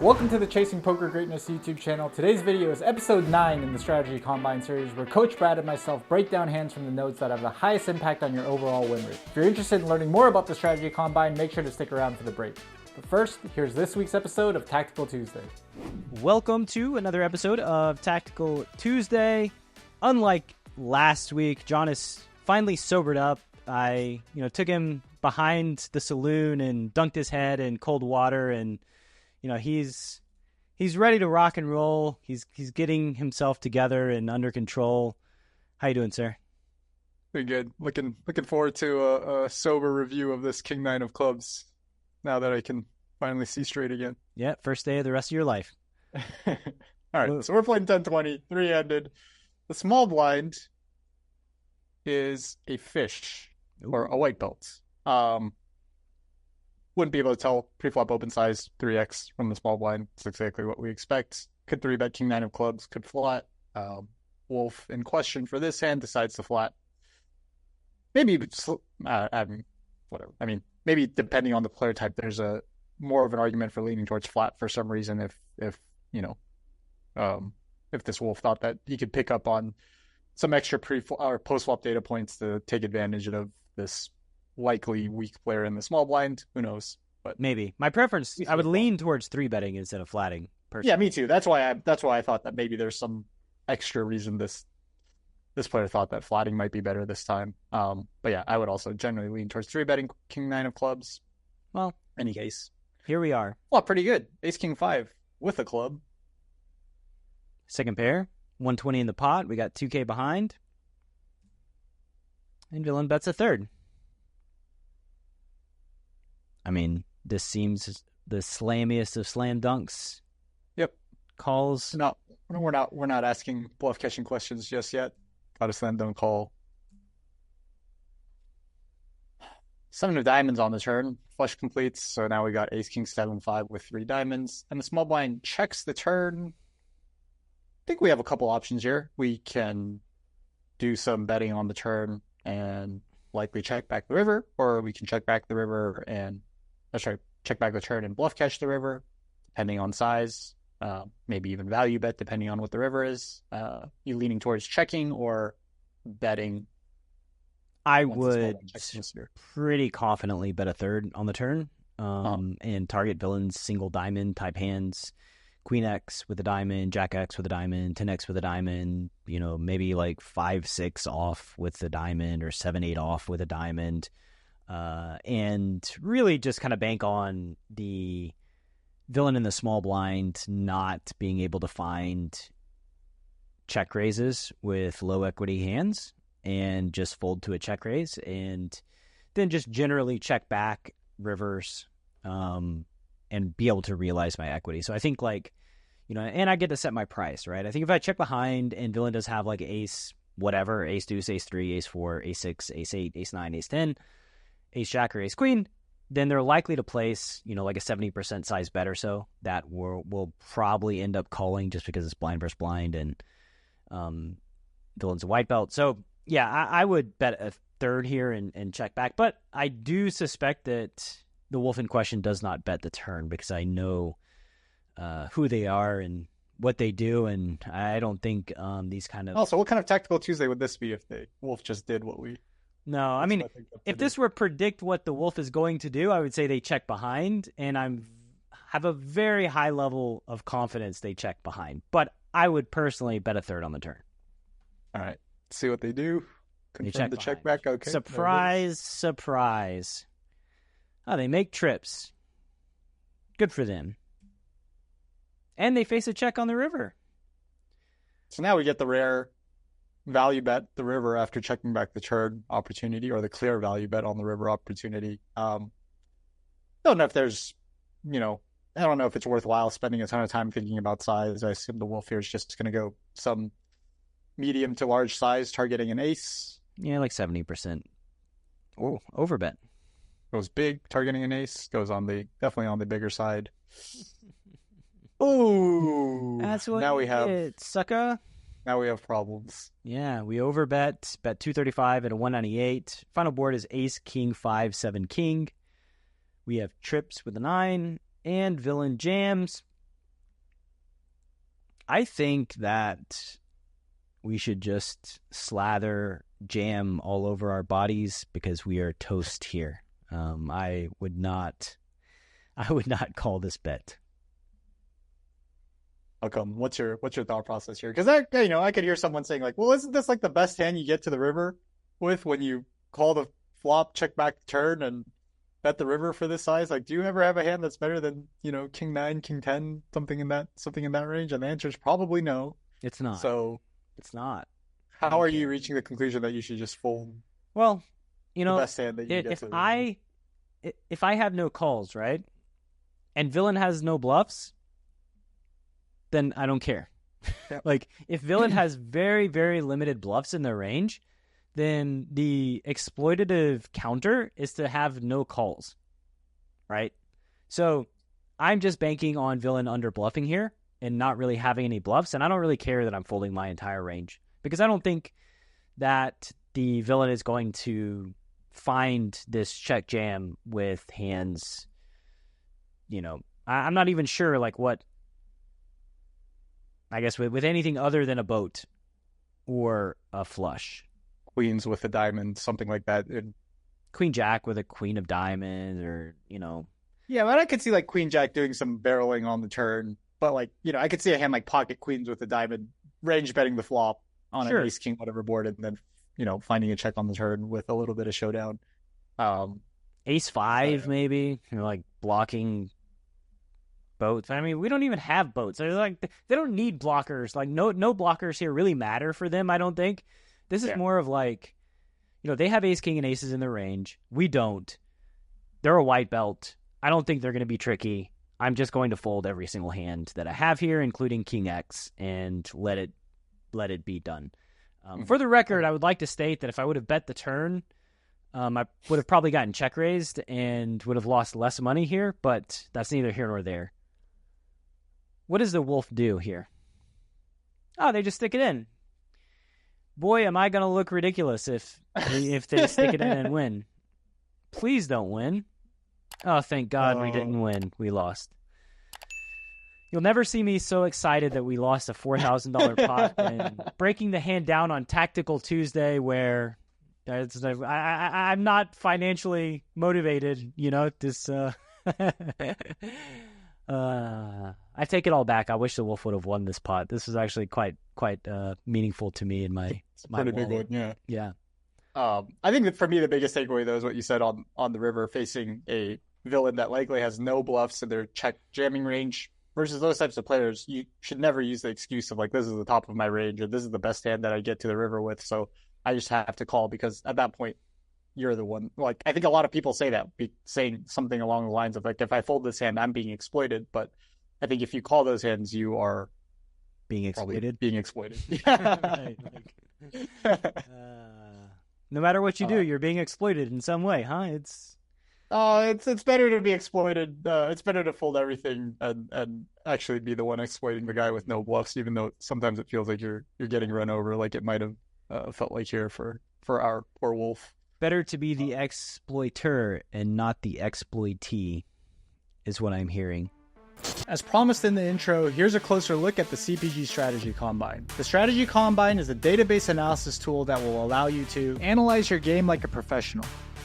Welcome to the Chasing Poker Greatness YouTube channel. Today's video is episode 9 in the Strategy Combine series, where Coach Brad and myself break down hands from the notes that have the highest impact on your overall win rate. If you're interested in learning more about the Strategy Combine, make sure to stick around for the break. But first, here's this week's episode of Tactical Tuesday. Welcome to another episode of Tactical Tuesday. Unlike last week, John is finally sobered up. I, took him behind the saloon and dunked his head in cold water, and he's ready to rock and roll. He's getting himself together and under control. How you doing, sir? Pretty good. Looking forward to a sober review of this King 9 of clubs now that I can finally see straight again. Yeah, first day of the rest of your life. All right, so we're playing 10-20, three-handed. The small blind is a fish or a white belt. Wouldn't be able to tell pre-flop open size 3x from the small blind. It's exactly what we expect. Could 3-bet King 9 of clubs, could flat. Wolf in question for this hand decides to flat. Maybe, whatever. I mean, maybe depending on the player type, there's a more of an argument for leaning towards flat for some reason. If this wolf thought that he could pick up on some extra or post-flop data points to take advantage of this likely weak player in the small blind, who knows? But maybe my preference, I would lean towards 3-betting instead of flatting. Personally. Yeah, me too. That's why I thought that maybe there's some extra reason this player thought that flatting might be better this time. But yeah, I would also generally lean towards 3-betting King 9 of clubs. Well, any case, here we are. Well, pretty good. Ace King 5 with a club. Second pair, 120 in the pot. We got 2K behind, and villain bets a third. I mean, this seems the slammiest of slam dunks. Yep. Calls. No, we're not asking bluff catching questions just yet. Got a slam dunk call. 7 of diamonds on the turn. Flush completes. So now we got Ace King 7-5 with 3 diamonds. And the small blind checks the turn. I think we have a couple options here. We can do some betting on the turn and likely check back the river, or we can check back the river and check back the turn and bluff catch the river, depending on size. Maybe even value bet, depending on what the river is. You leaning towards checking or betting? I would pretty confidently bet a third on the turn, and target villains single diamond type hands. Queen X with a diamond, Jack X with a diamond, 10X with a diamond, maybe like 5-6 off with the diamond or 7-8 off with a diamond. And really just kind of bank on the villain in the small blind not being able to find check raises with low equity hands and just fold to a check raise, and then just generally check back rivers and be able to realize my equity. So I think and I get to set my price, right? I think if I check behind and villain does have like ace whatever, ace deuce, ace 3, ace 4, ace 6, ace 8, ace 9, ace 10, ace jack, or ace queen, then they're likely to place, like a 70% size bet or so that will probably end up calling just because it's blind versus blind and villain's a white belt. So yeah, I would bet a third here and check back. But I do suspect that the wolf in question does not bet the turn because I know who they are and what they do, and I don't think these kind of... Also, what kind of Tactical Tuesday would this be if the wolf just did what we... No, I mean, if this were predict what the wolf is going to do, I would say they check behind, and have a very high level of confidence they check behind. But I would personally bet a third on the turn. All right, see what they do. Confirm the check back. Okay. Surprise. Oh, they make trips. Good for them. And they face a check on the river. So now we get the rare value bet the river after checking back the turn opportunity, or the clear value bet on the river opportunity. Don't know if there's, I don't know if it's worthwhile spending a ton of time thinking about size. I assume the wolf here is just going to go some medium to large size, targeting an ace. Yeah, like 70%. Oh, overbet. Goes big, targeting an ace. Goes definitely on the bigger side. Oh, that's what now we have, sucker. Now we have problems. Yeah, we overbet, bet 235 at a 198. Final board is ace, king, 5, 7, king. We have trips with a 9 and villain jams. I think that we should just slather jam all over our bodies because we are toast here. I would not call this bet. How come? What's your thought process here? Because I could hear someone saying like, well, isn't this like the best hand you get to the river with when you call the flop, check back the turn, and bet the river for this size? Like, do you ever have a hand that's better than King 9, King 10, something in that range? And the answer is probably no. It's not. So it's not. How are you reaching the conclusion that you should just fold? Well, the best hand that you get to the river? If I have no calls, right, and villain has no bluffs, then I don't care. Yep. Like, if villain has very, very limited bluffs in their range, then the exploitative counter is to have no calls, right? So I'm just banking on villain under bluffing here and not really having any bluffs, and I don't really care that I'm folding my entire range because I don't think that the villain is going to find this check jam with hands. I'm not even sure like what. I guess with anything other than a boat or a flush. Queens with a diamond, something like that. Queen Jack with a queen of diamonds or, Yeah, but I could see like Queen Jack doing some barreling on the turn. But like, I could see a hand like pocket queens with a diamond, range betting the flop on an ace king whatever board, and then, finding a check on the turn with a little bit of showdown. Ace 5 maybe, like blocking boats. I mean, we don't even have boats. They're like, they don't need blockers. Like no blockers here really matter for them, I don't think. This is more of like, they have ace king and aces in their range. We don't. They're a white belt. I don't think they're going to be tricky. I'm just going to fold every single hand that I have here, including king X, and let it be done. For the record, I would like to state that if I would have bet the turn, I would have probably gotten check raised and would have lost less money here, but that's neither here nor there. What does the wolf do here? Oh, they just stick it in. Boy, am I going to look ridiculous if they stick it in and win. Please don't win. Oh, thank God we didn't win. We lost. You'll never see me so excited that we lost a $4,000 pot and breaking the hand down on Tactical Tuesday where I'm not financially motivated, I take it all back. I wish the wolf would have won this pot. This was actually quite meaningful to me in my pretty wallet. Big one, yeah. Yeah. I think that for me the biggest takeaway though is what you said on the river, facing a villain that likely has no bluffs in their check jamming range. Versus those types of players, you should never use the excuse of like, this is the top of my range or this is the best hand that I get to the river with, so I just have to call, because at that point you're the one. Like, I think a lot of people say that, saying something along the lines of like, if I fold this hand, I'm being exploited. But I think if you call those hands, you are being exploited. Being exploited. Right, no matter what you do, you're being exploited in some way, huh? It's better to be exploited. It's better to fold everything and actually be the one exploiting the guy with no bluffs, even though sometimes it feels like you're getting run over, like it might have felt like here for our poor wolf. Better to be the exploiter and not the exploitee, is what I'm hearing. As promised in the intro, here's a closer look at the CPG Strategy Combine. The Strategy Combine is a database analysis tool that will allow you to analyze your game like a professional,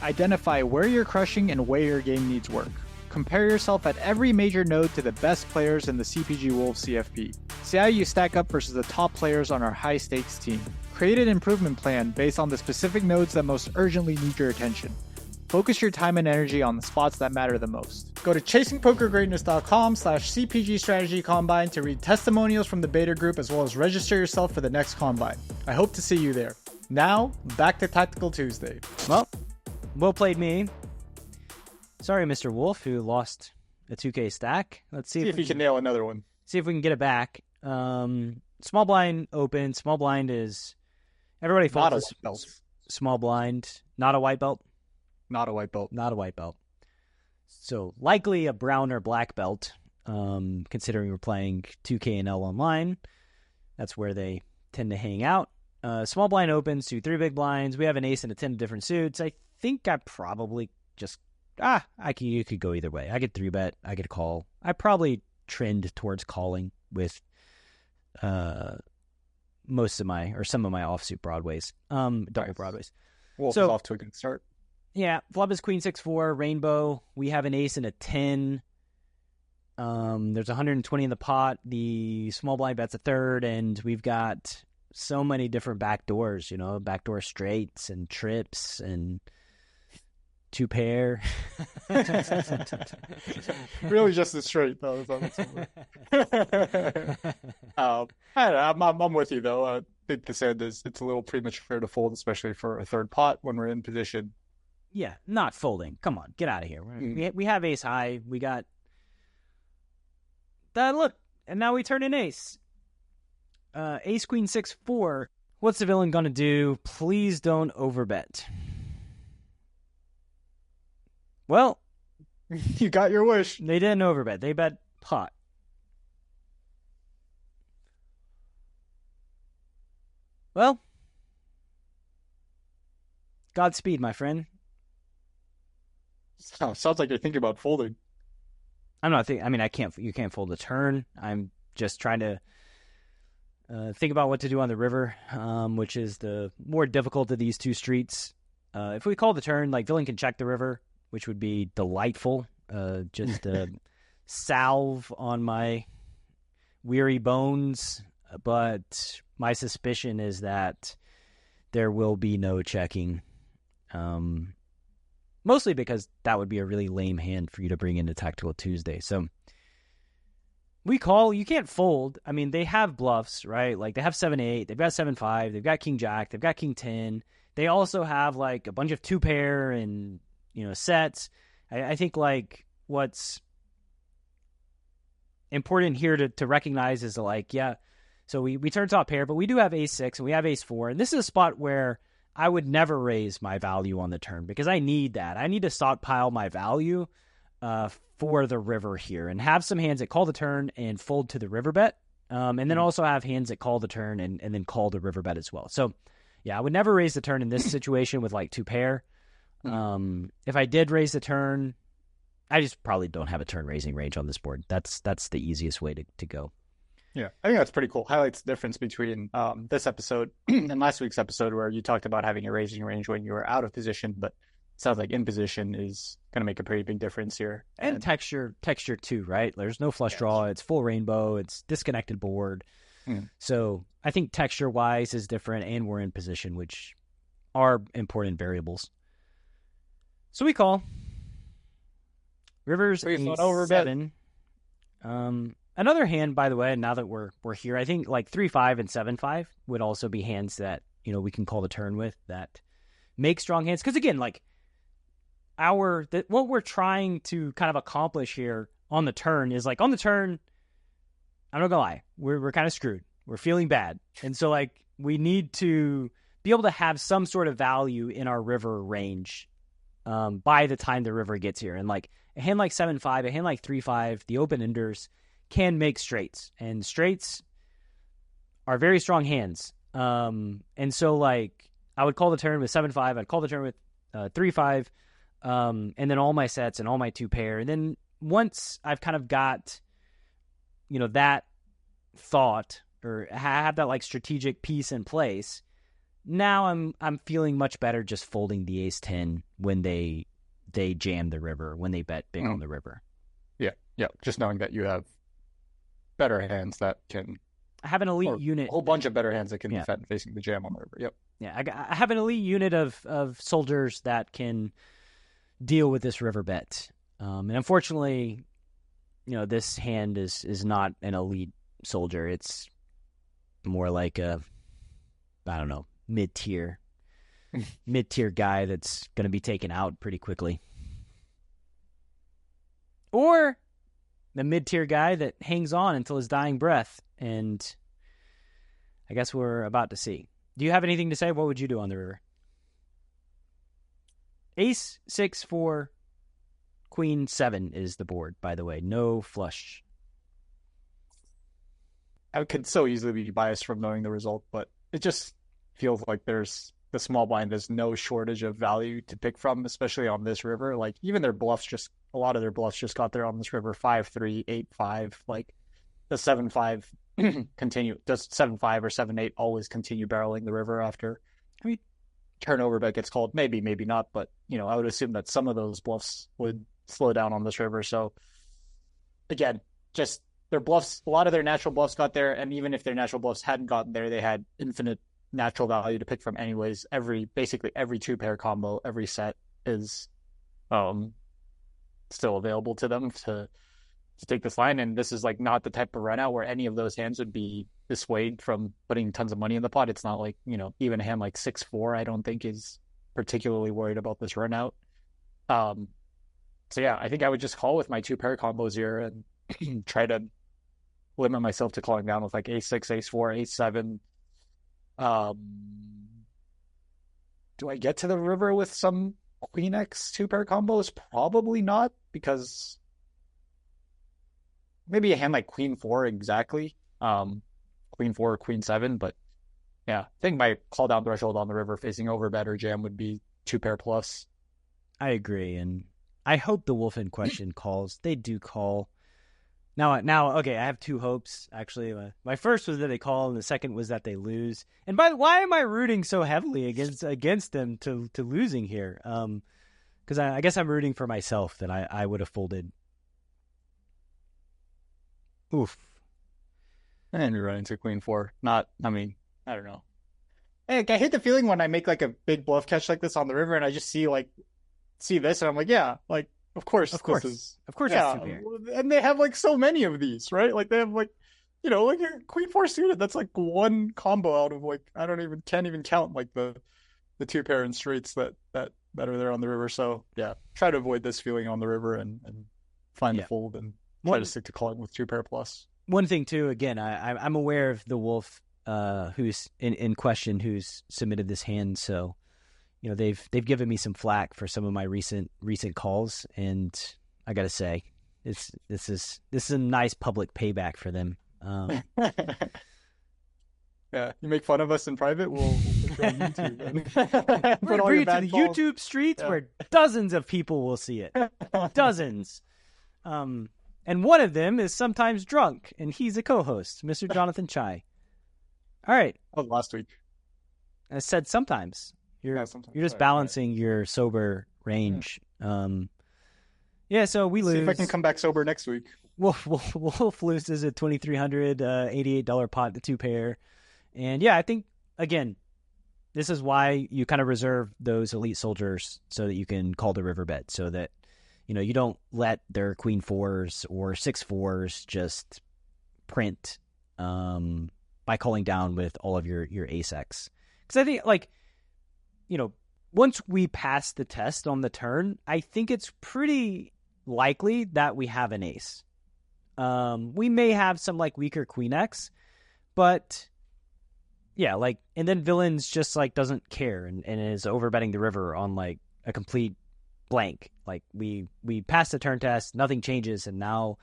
identify where you're crushing and where your game needs work, compare yourself at every major node to the best players in the CPG Wolf CFP, see how you stack up versus the top players on our high-stakes team, create an improvement plan based on the specific nodes that most urgently need your attention. Focus your time and energy on the spots that matter the most. Go to chasingpokergreatness.com/CPG Strategy Combine to read testimonials from the beta group as well as register yourself for the next Combine. I hope to see you there. Now, back to Tactical Tuesday. Well played me. Sorry, Mr. Wolf, who lost a 2K stack. Let's see if you can nail another one. See if we can get it back. Small blind open. Small blind is... Everybody folds small blind. Not a white belt. Not a white belt. Not a white belt. So likely a brown or black belt, considering we're playing 2K and L online. That's where they tend to hang out. Small blind opens to 3 big blinds. We have an ace and a 10 of different suits. I think I probably just... you could go either way. I could 3-bet. I could call. I probably trend towards calling with most of my, or some of my offsuit broadways, double broadways. Wolf is off to a good start. Yeah, flop is queen 6-4, rainbow. We have an ace and a 10. There's 120 in the pot. The small blind bet's a third, and we've got so many different back doors, backdoor straights and trips and two pair. Really just a straight, though. I'm with you, though. I think the sand it's a little premature to fold, especially for a third pot when we're in position. Yeah, not folding. Come on, get out of here. We have ace high. We got that. Look, and now we turn in ace. Ace queen 6-4. What's the villain gonna do? Please don't overbet. Well, you got your wish. They didn't overbet. They bet pot. Well, Godspeed, my friend. Sounds like you're thinking about folding. I'm not thinking. I mean, you can't fold a turn. I'm just trying to think about what to do on the river, which is the more difficult of these two streets. If we call the turn, like villain can check the river, which would be delightful. Just a salve on my weary bones. But my suspicion is that there will be no checking. Mostly because that would be a really lame hand for you to bring into Tactical Tuesday. So we call. You can't fold. I mean, they have bluffs, right? Like they have 7-8. They've got 7-5. They've got King Jack. They've got King 10. They also have like a bunch of two pair and sets. I think like what's important here to recognize is like, yeah, so we turn top pair, but we do have ace 6 and we have ace 4. And this is a spot where I would never raise my value on the turn because I need that. I need to stockpile my value for the river here and have some hands that call the turn and fold to the river bet. And then also have hands that call the turn and then call the river bet as well. So yeah, I would never raise the turn in this situation with like two pair. If I did raise the turn, I just probably don't have a turn raising range on this board. That's the easiest way to go. Yeah, I think that's pretty cool. Highlights the difference between this episode and last week's episode where you talked about having a raising range when you were out of position, but it sounds like in position is going to make a pretty big difference here. And texture too, right? There's no flush draw. It's full rainbow. It's disconnected board. So I think texture-wise is different, and we're in position, which are important variables. So we call. River's 7. Another hand, by the way, now that we're here, I think like 3-5 and 7-5 would also be hands that we can call the turn with that make strong hands. Because again, like what we're trying to kind of accomplish here on the turn is like on the turn, I'm not gonna lie, we're kind of screwed. We're feeling bad, and so like we need to be able to have some sort of value in our river range by the time the river gets here. And like a hand like 7-5, a hand like 3-5, the open enders can make straights, and straights are very strong hands. And so like I would call the turn with 7-5, I'd call the turn with 3-5, and then all my sets and all my two pair. And then once I've kind of got, that thought or have that like strategic piece in place, now I'm feeling much better just folding the ace 10 when they jam the river, when they bet big on the river. Yeah. Just knowing that you have better hands that can have an elite unit, a whole bunch of better hands that can defend facing the jam on the river. Yep. Yeah, I have an elite unit of soldiers that can deal with this river bet. And unfortunately, this hand is not an elite soldier. It's more like a, I don't know, mid-tier guy that's going to be taken out pretty quickly. Or the mid-tier guy that hangs on until his dying breath. And I guess we're about to see. Do you have anything to say? What would you do on the river? Ace 6-4, Queen 7 is the board, by the way. No flush. I could so easily be biased from knowing the result, but it just feels like there's the small blind. There's no shortage of value to pick from, especially on this river. Like even their bluffs, a lot of their bluffs just got there on this river. 5-3, 8-5, like the 7-5 continue. Does 7-5 or 7-8 always continue barreling the river after turnover bet gets called? Maybe, maybe not. But I would assume that some of those bluffs would slow down on this river. So again, just their bluffs. A lot of their natural bluffs got there, and even if their natural bluffs hadn't gotten there, they had infinite natural value to pick from anyways. Basically every 2-pair combo, every set is still available to them to take this line. And this is like not the type of run out where any of those hands would be dissuaded from putting tons of money in the pot. It's not like, even a hand like 6-4, I don't think is particularly worried about this run out. So yeah, I think I would just call with my 2-pair combos here and try to limit myself to calling down with like ace-6, ace-4, ace-7. Do I get to the river with some Queen X 2-pair combos? Probably not, because maybe a hand like Queen 4 exactly. Queen 4 or Queen 7, but yeah, I think my call down threshold on the river facing over bet or jam would be 2-pair plus. I agree, and I hope the wolf in question calls. They do call. Now, okay, I have two hopes, actually. My first was that they call, and the second was that they lose. And why am I rooting so heavily against them to losing here? Because I guess I'm rooting for myself that I would have folded. Oof. And we run into Queen 4. I don't know. I hate the feeling when I make like a big bluff catch like this on the river, and I just see this, and I'm like, yeah, like, Of course, yeah. And they have like so many of these, right? Like they have like your Queen 4 suited. That's like one combo out of like can't even count like the 2-pair and straights that are there on the river. So yeah, try to avoid this feeling on the river and find the fold and try to stick to calling with 2-pair plus. One thing too, again, I'm aware of the wolf who's in question who's submitted this hand, so. They've given me some flack for some of my recent calls, and I gotta say, this is a nice public payback for them. Yeah, you make fun of us in private, we'll put you on YouTube. And we'll bring it to the YouTube streets where dozens of people will see it. Dozens. And one of them is sometimes drunk, and he's a co-host, Mr. Jonathan Chai. All right. Oh, last week. I said sometimes. You're just balancing your sober range. Yeah. So we lose. See if I can come back sober next week. Wolf loses a $2,300, $88 pot, the 2-pair. And yeah, I think, again, this is why you kind of reserve those elite soldiers so that you can call the river bet, so that, you don't let their Queen 4s or 6-4s just print by calling down with all of your ace-X. Because I think, like, once we pass the test on the turn, I think it's pretty likely that we have an ace. We may have some like weaker Queen X, but yeah, like, and then Villains just like doesn't care and is overbetting the river on like a complete blank. Like we pass the turn test, nothing changes, and now,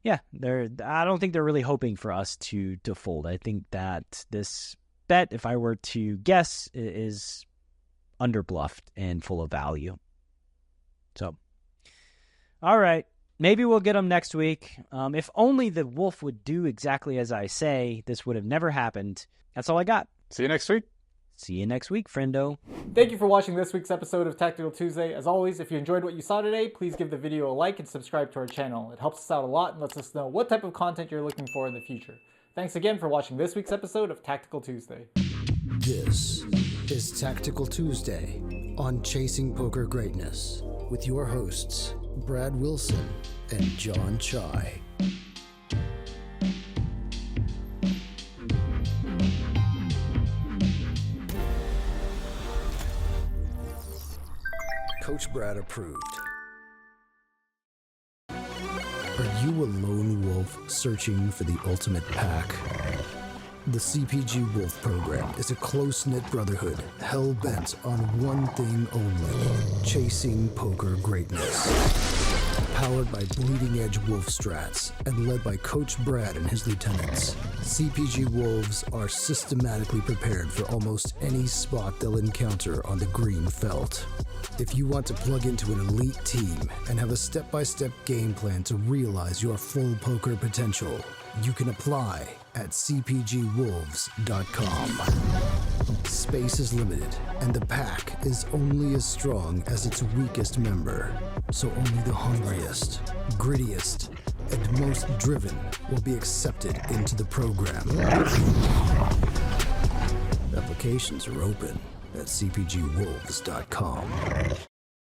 yeah, I don't think they're really hoping for us to fold. I think that this bet, if I were to guess, is underbluffed and full of value. So, all right, maybe we'll get them next week. If only the wolf would do exactly as I say, this would have never happened. That's all I got. See you next week. See you next week, friendo. Thank you for watching this week's episode of Tactical Tuesday. As always, if you enjoyed what you saw today, please give the video a like and subscribe to our channel. It helps us out a lot and lets us know what type of content you're looking for in the future. Thanks again for watching this week's episode of Tactical Tuesday. This is Tactical Tuesday on Chasing Poker Greatness with your hosts, Brad Wilson and John Chai. Coach Brad approved. Are you a lone wolf searching for the ultimate pack? The CPG Wolf program is a close-knit brotherhood hell-bent on one thing only: chasing poker greatness. Powered by bleeding-edge wolf strats and led by Coach Brad and his lieutenants, CPG Wolves are systematically prepared for almost any spot they'll encounter on the green felt. If you want to plug into an elite team and have a step-by-step game plan to realize your full poker potential, You can apply at cpgwolves.com. Space is limited, and the pack is only as strong as its weakest member. So only the hungriest, grittiest, and most driven will be accepted into the program. Applications are open at cpgwolves.com.